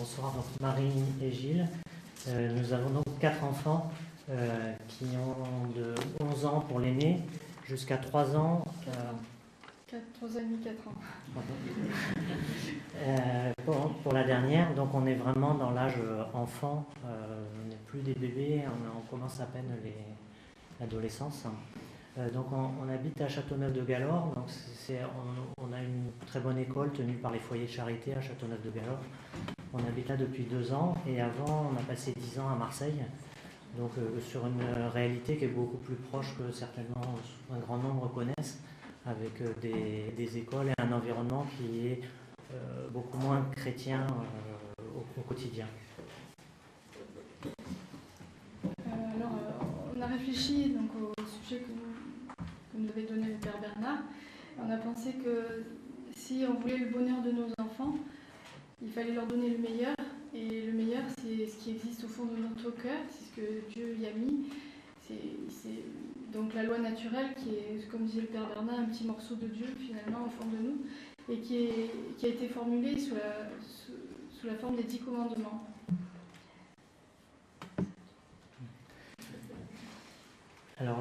Bonsoir, donc Marie et Gilles. Nous avons donc 4 enfants qui ont de 11 ans pour l'aîné jusqu'à 3 ans. 3 ans et demi, 4 ans. Pour la dernière, donc on est vraiment dans l'âge enfant, on n'est plus des bébés, on commence à peine l'adolescence. Donc on habite à Châteauneuf-de-Galorre, donc on a une très bonne école tenue par les foyers de charité à Châteauneuf-de-Galorre. On habite là depuis 2 ans et avant on a passé 10 ans à Marseille, donc sur une réalité qui est beaucoup plus proche que certainement un grand nombre connaissent, avec des écoles et un environnement qui est beaucoup moins chrétien au quotidien. On a réfléchi donc, au sujet que nous avait donné le Père Bernard. On a pensé que si on voulait le bonheur de nos enfants, il fallait leur donner le meilleur. Et le meilleur, c'est ce qui existe au fond de notre cœur, c'est ce que Dieu y a mis. C'est donc la loi naturelle qui est, comme disait le Père Bernard, un petit morceau de Dieu finalement au fond de nous, et qui a été formulé sous la forme des 10 commandements. Alors,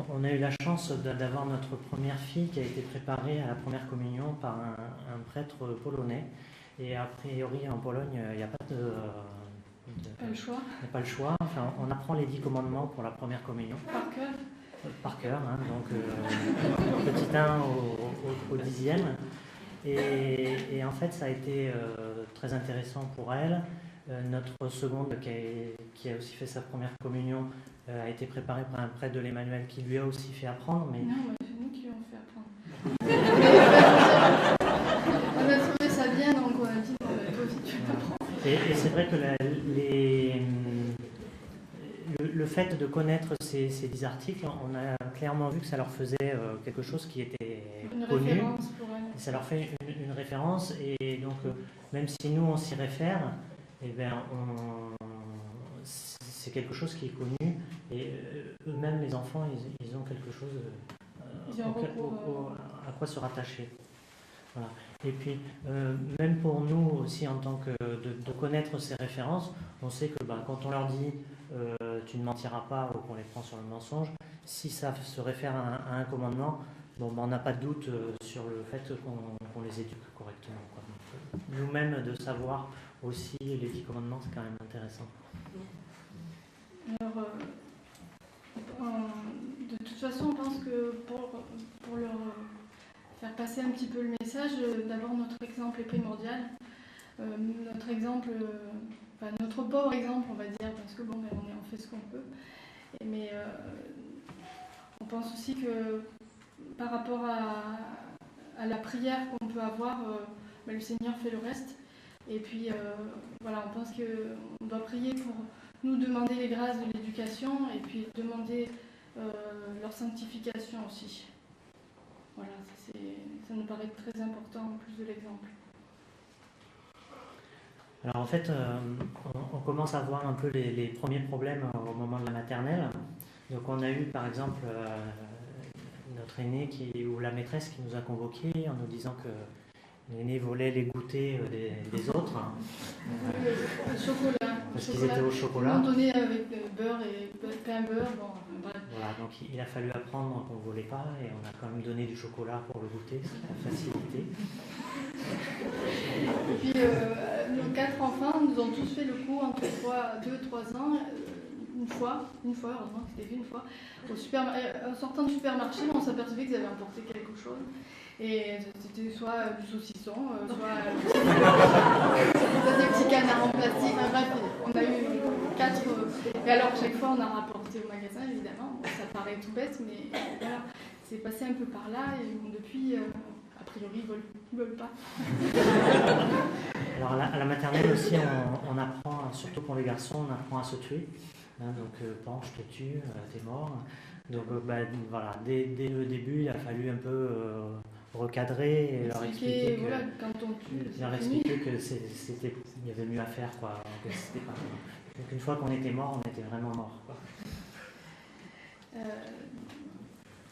on a eu la chance d'avoir notre première fille qui a été préparée à la première communion par un prêtre polonais. Et a priori, en Pologne, il n'y a pas pas le choix. Il n'y a pas le choix. Enfin, on apprend les 10 commandements pour la première communion. Par cœur. Par cœur, hein, donc petit 1 au 10e. Et en fait, ça a été très intéressant pour elle. Notre seconde, qui a aussi fait sa première communion, a été préparée par un prêtre de l'Emmanuel qui lui a aussi fait apprendre. Mais... Non, c'est nous qui lui avons fait apprendre. On a trouvé ça bien, donc on a dit non, mais toi aussi tu vas apprendre. Et c'est vrai que le fait de connaître ces 10 articles, on a clairement vu que ça leur faisait quelque chose qui était connu. Référence pour elles. Ça leur fait une référence, et donc même si nous on s'y réfère, eh bien, c'est quelque chose qui est connu, et eux-mêmes les enfants ils ont quelque chose à quoi se rattacher. Voilà. Et puis même pour nous aussi en tant que de connaître ces références, on sait que quand on leur dit tu ne mentiras pas, ou qu'on les prend sur le mensonge, si ça se réfère à un commandement, on n'a pas de doute sur le fait qu'on les éduque correctement, quoi. Nous-mêmes de savoir aussi les 10 commandements, c'est quand même intéressant. Alors, de toute façon, on pense que pour leur faire passer un petit peu le message, d'abord notre exemple est primordial. Notre exemple, notre pauvre exemple, on va dire, parce que on fait ce qu'on peut. Mais on pense aussi que par rapport à la prière qu'on peut avoir, le Seigneur fait le reste. Et puis on pense qu'on doit prier pour nous demander les grâces de l'éducation et puis demander leur sanctification aussi. Voilà, ça nous paraît très important en plus de l'exemple. Alors en fait, on commence à voir un peu les premiers problèmes au moment de la maternelle. Donc on a eu par exemple notre aîné ou la maîtresse qui nous a convoqués en nous disant que l'aîné volait les goûters des autres. Le chocolat. Parce qu'ils étaient au chocolat. Ils l'ont donné avec beurre et pain beurre. Voilà, donc il a fallu apprendre qu'on ne volait pas, et on a quand même donné du chocolat pour le goûter, c'est la facilité. Et puis nos 4 enfants nous ont tous fait le coup entre 2-3 ans. Une fois, heureusement que c'était une fois, en sortant du supermarché, on s'apercevait qu'ils avaient emporté quelque chose. Et c'était soit du saucisson, soit des petits canards en plastique. Bref, on a eu 4. Et alors, chaque fois, on a rapporté au magasin, évidemment. Ça paraît tout bête, mais voilà, c'est passé un peu par là. Et depuis, a priori, ils ne veulent pas. Alors, à la maternelle aussi, on apprend, surtout pour les garçons, on apprend à se tuer. Donc, pan, je te tue, t'es mort. Donc, voilà, dès le début, il a fallu un peu recadrer et leur expliquer que, voilà, quand on tue, il y avait mieux à faire, quoi. Que c'était pas... Donc, une fois qu'on était mort, on était vraiment mort, quoi.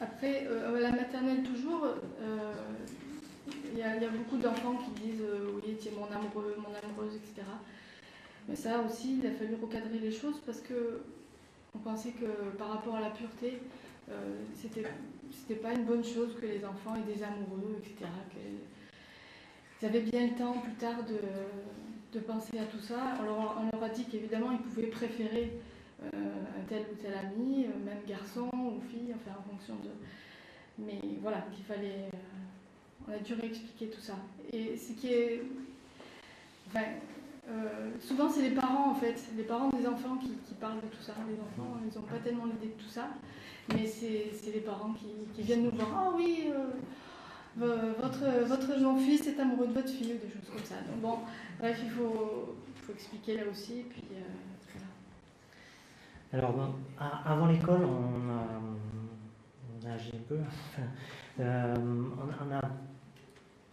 Après, la maternelle toujours, il y a beaucoup d'enfants qui disent oui, tu es mon amoureux, mon amoureuse, etc. Mais ça aussi, il a fallu recadrer les choses parce que on pensait que par rapport à la pureté, c'était pas une bonne chose que les enfants aient des amoureux, etc. Ils avaient bien le temps plus tard de penser à tout ça. On leur a dit qu'évidemment ils pouvaient préférer un tel ou tel ami, même garçon ou fille, enfin en fonction de. Mais voilà, qu'il fallait. On a dû réexpliquer tout ça. Et ce qui est. Enfin, souvent c'est les parents en fait, les parents des enfants qui parlent de tout ça. Les enfants, ils n'ont pas tellement l'idée de tout ça, mais c'est les parents qui viennent nous voir. Ah oui, votre fils est amoureux de votre fille ou des choses comme ça. Donc bon, bref, il faut expliquer là aussi. Et puis, voilà. Alors, bon, avant l'école, on a agi un peu. On a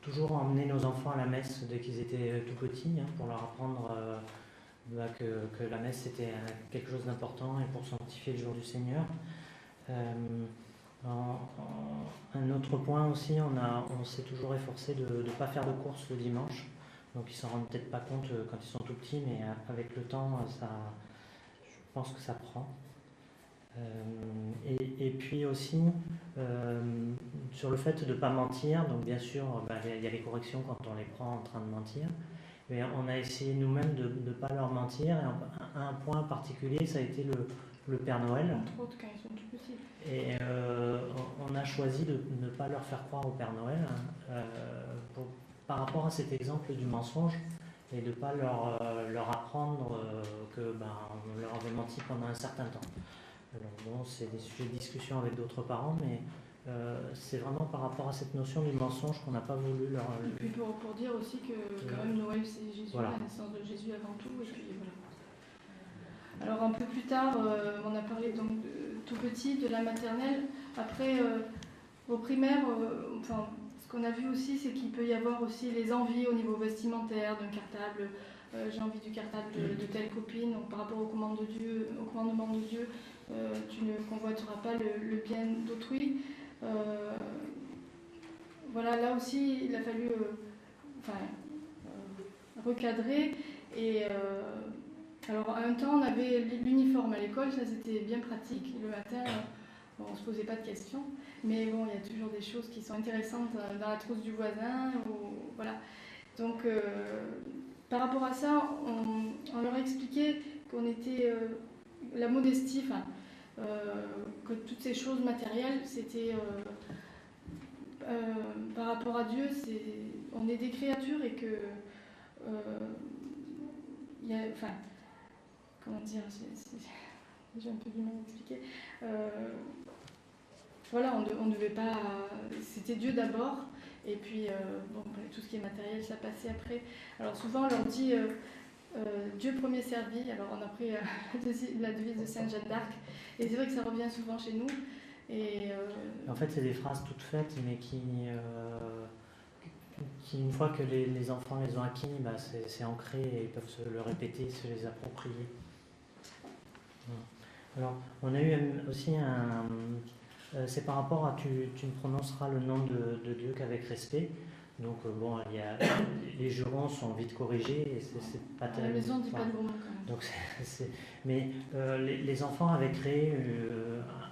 toujours emmené nos enfants à la messe dès qu'ils étaient tout petits, pour leur apprendre que la messe c'était quelque chose d'important et pour sanctifier le jour du Seigneur. Un autre point aussi, on s'est toujours efforcé de ne pas faire de courses le dimanche. Donc ils ne s'en rendent peut-être pas compte quand ils sont tout petits, mais avec le temps, je pense que ça prend. Et puis aussi, sur le fait de ne pas mentir, donc bien sûr, il y a les corrections quand on les prend en train de mentir, mais on a essayé nous-mêmes de ne pas leur mentir. Et un point particulier, ça a été le Père Noël. Entre autres, quand ils sont tout petits. Et on a choisi de ne pas leur faire croire au Père Noël par rapport à cet exemple du mensonge et de ne pas leur apprendre on leur avait menti pendant un certain temps. Alors bon, c'est des sujets de discussion avec d'autres parents, mais c'est vraiment par rapport à cette notion du mensonge qu'on n'a pas voulu leur... Et puis pour dire aussi que quand même Noël c'est Jésus, voilà. La naissance de Jésus avant tout, et puis voilà. Alors un peu plus tard, on a parlé donc tout petit, de la maternelle. Après, au primaire, ce qu'on a vu aussi, c'est qu'il peut y avoir aussi les envies au niveau vestimentaire, d'un cartable. J'ai envie du cartable de telle copine. Donc par rapport au commandement de Dieu, tu ne convoiteras pas le bien d'autrui. Voilà, là aussi, il a fallu recadrer. Et alors, à un temps, on avait l'uniforme à l'école, ça c'était bien pratique. Le matin, on ne se posait pas de questions. Mais bon, il y a toujours des choses qui sont intéressantes dans la trousse du voisin. Voilà. Donc, par rapport à ça, on leur expliquait qu'on était la modestie, que toutes ces choses matérielles, c'était par rapport à Dieu, on est des créatures et que comment dire, j'ai un peu du mal à expliquer. Voilà, on ne devait pas. C'était Dieu d'abord, et puis tout ce qui est matériel, ça passait après. Alors souvent, on leur dit Dieu premier servi. Alors on a pris la devise de Sainte Jeanne d'Arc, et c'est vrai que ça revient souvent chez nous. Et en fait, c'est des phrases toutes faites, mais qui une fois que les enfants les ont acquis, c'est ancré et ils peuvent se le répéter, se les approprier. Alors, on a eu aussi c'est par rapport à tu ne prononceras le nom de Dieu qu'avec respect. Donc les jurons sont vite corrigés et c'est pas terrible. À la maison, on ne dit pas de gros mots quand même. Donc, mais les enfants avaient créé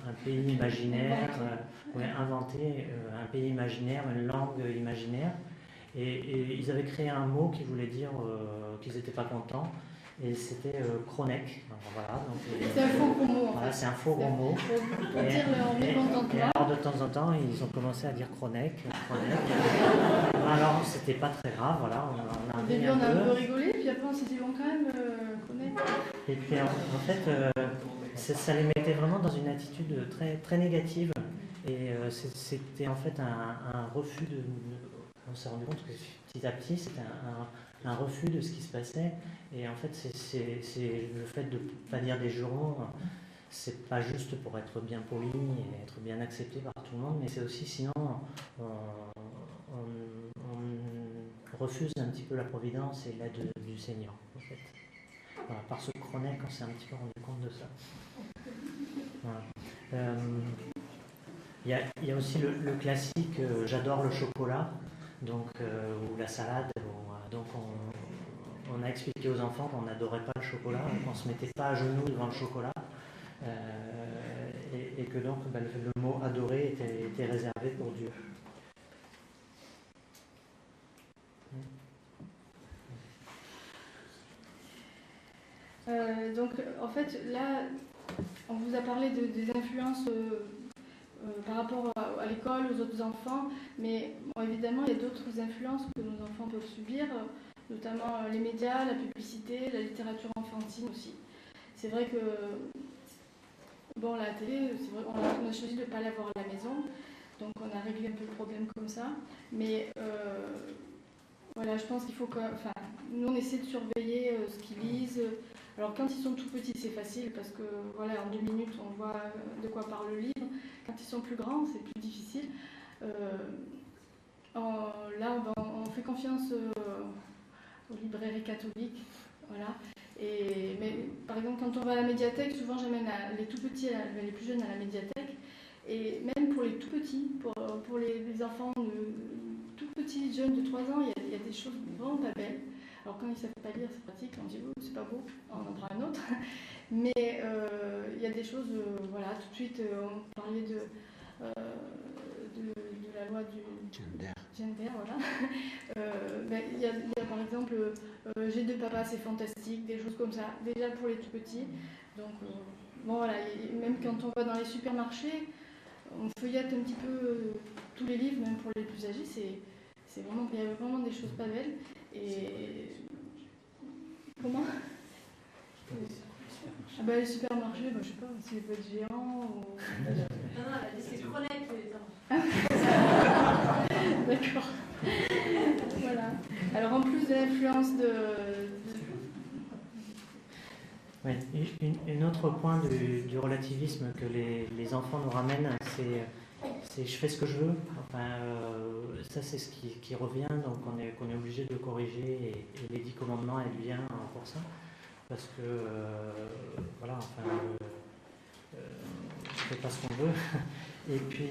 un pays imaginaire, inventé un pays imaginaire, une langue imaginaire, et ils avaient créé un mot qui voulait dire qu'ils n'étaient pas contents. Et c'était Kronek. Voilà, c'est un faux gros mot. Voilà, c'est un faux gros mot. Pour dire leur mécontentement. Et alors de temps en temps, ils ont commencé à dire Kronek. Alors c'était pas très grave, voilà. Au début, on a un peu rigolé, puis après on s'est dit bon quand même Kronek. Et puis en fait, ça les mettait vraiment dans une attitude très très négative. Et c'était en fait un refus de. On s'est rendu compte que petit à petit, c'était un refus de ce qui se passait. Et en fait, c'est le fait de ne pas dire des jurons, c'est pas juste pour être bien poli et être bien accepté par tout le monde, mais c'est aussi sinon on refuse un petit peu la providence et l'aide du Seigneur. En fait. Voilà, par ce Kronek, on s'est un petit peu rendu compte de ça. Voilà. Il y a aussi le classique j'adore le chocolat. donc, ou la salade. Donc on a expliqué aux enfants qu'on n'adorait pas le chocolat, qu'on ne se mettait pas à genoux devant le chocolat, et que donc le mot adorer était réservé pour Dieu. Donc en fait là on vous a parlé des influences par rapport à l'école, aux autres enfants, mais bon, évidemment il y a d'autres influences que nos enfants peuvent subir, notamment les médias, la publicité, la littérature enfantine aussi. C'est vrai que bon, la télé, c'est vrai, on a choisi de ne pas l'avoir à la maison, donc on a réglé un peu le problème comme ça, mais voilà, je pense qu'il faut que, enfin, nous on essaie de surveiller ce qu'ils lisent. Alors quand ils sont tout petits c'est facile parce que voilà, en 2 minutes on voit de quoi parle le livre. Quand ils sont plus grands c'est plus difficile. Là on fait confiance aux librairies catholiques, voilà. Mais par exemple quand on va à la médiathèque, souvent j'amène les tout petits, les plus jeunes à la médiathèque. Et même pour les tout petits, pour les enfants tout petits, jeunes de 3 ans, il y a des choses vraiment pas belles. Alors quand ils ne savent pas lire, c'est pratique, on dit oh, c'est pas beau, on en prend un autre. Mais il y a des choses, voilà, tout de suite on parlait de la loi du gender, voilà. Il y a par exemple J'ai 2 papas, c'est fantastique, des choses comme ça, déjà pour les tout petits. Donc bon voilà, même quand on va dans les supermarchés, on feuillette un petit peu tous les livres, même pour les plus âgés, c'est vraiment, il y a vraiment des choses pas belles. Et comment les supermarchés, je sais pas, si les potes géants ou... Non, c'est chronique les enfants. D'accord. Voilà. Alors en plus de l'influence Oui, un autre point du relativisme que les enfants nous ramènent, c'est je fais ce que je veux. Enfin, ça c'est ce qui revient, donc on est obligé de corriger, et les 10 commandements elles viennent pour ça, parce que voilà, enfin, on fait pas ce qu'on veut. Et puis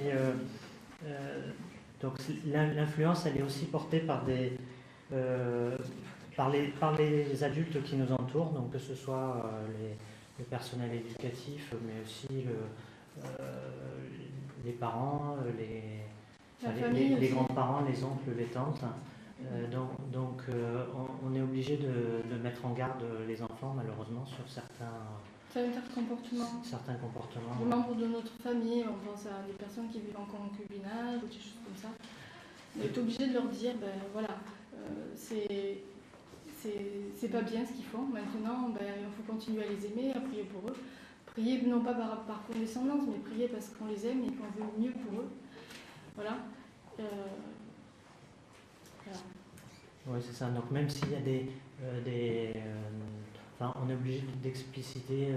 donc l'influence elle est aussi portée par par les adultes qui nous entourent, donc que ce soit le personnel éducatif, mais aussi les parents, les grands-parents, les oncles, les tantes. Donc on est obligé de mettre en garde les enfants, malheureusement, sur certains comportements. Les membres de notre famille, on pense à des personnes qui vivent en concubinage ou des choses comme ça. On est obligé de leur dire, voilà, c'est pas bien ce qu'ils font. Maintenant, il faut continuer à les aimer, à prier pour eux. Prier non pas par condescendance, mais prier parce qu'on les aime et qu'on veut mieux pour eux. Voilà. Voilà. Oui, c'est ça. Donc même s'il y a on est obligé d'expliciter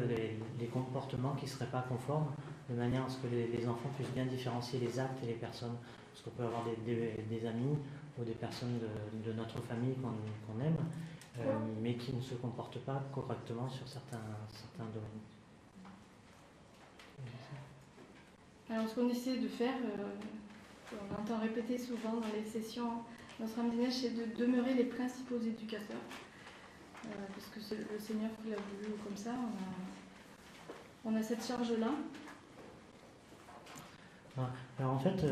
les comportements qui ne seraient pas conformes, de manière à ce que les enfants puissent bien différencier les actes et les personnes. Parce qu'on peut avoir des amis ou des personnes de notre famille qu'on aime, mais qui ne se comportent pas correctement sur certains domaines. Alors ce qu'on essaie de faire, on entend répéter souvent dans les sessions Notre âme des neiges, c'est de demeurer les principaux éducateurs. Parce que c'est le Seigneur qui l'a voulu comme ça, on a cette charge-là. Alors en fait,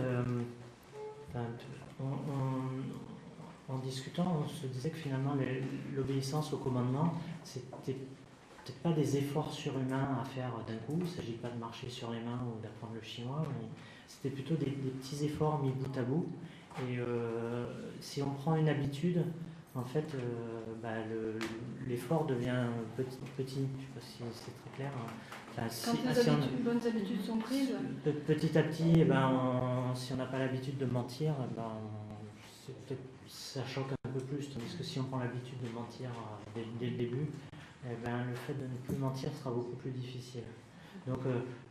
en discutant, on se disait que finalement l'obéissance au commandement, c'était peut-être pas des efforts surhumains à faire d'un coup, il ne s'agit pas de marcher sur les mains ou d'apprendre le chinois, mais c'était plutôt des petits efforts mis bout à bout. Et si on prend une habitude, en fait, l'effort devient petit. Je ne sais pas si c'est très clair. Quand les bonnes habitudes sont prises. Petit à petit, si on n'a pas l'habitude de mentir, ça choque un peu plus. Tandis que si on prend l'habitude de mentir dès le début, le fait de ne plus mentir sera beaucoup plus difficile. Donc,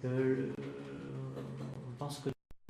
on pense que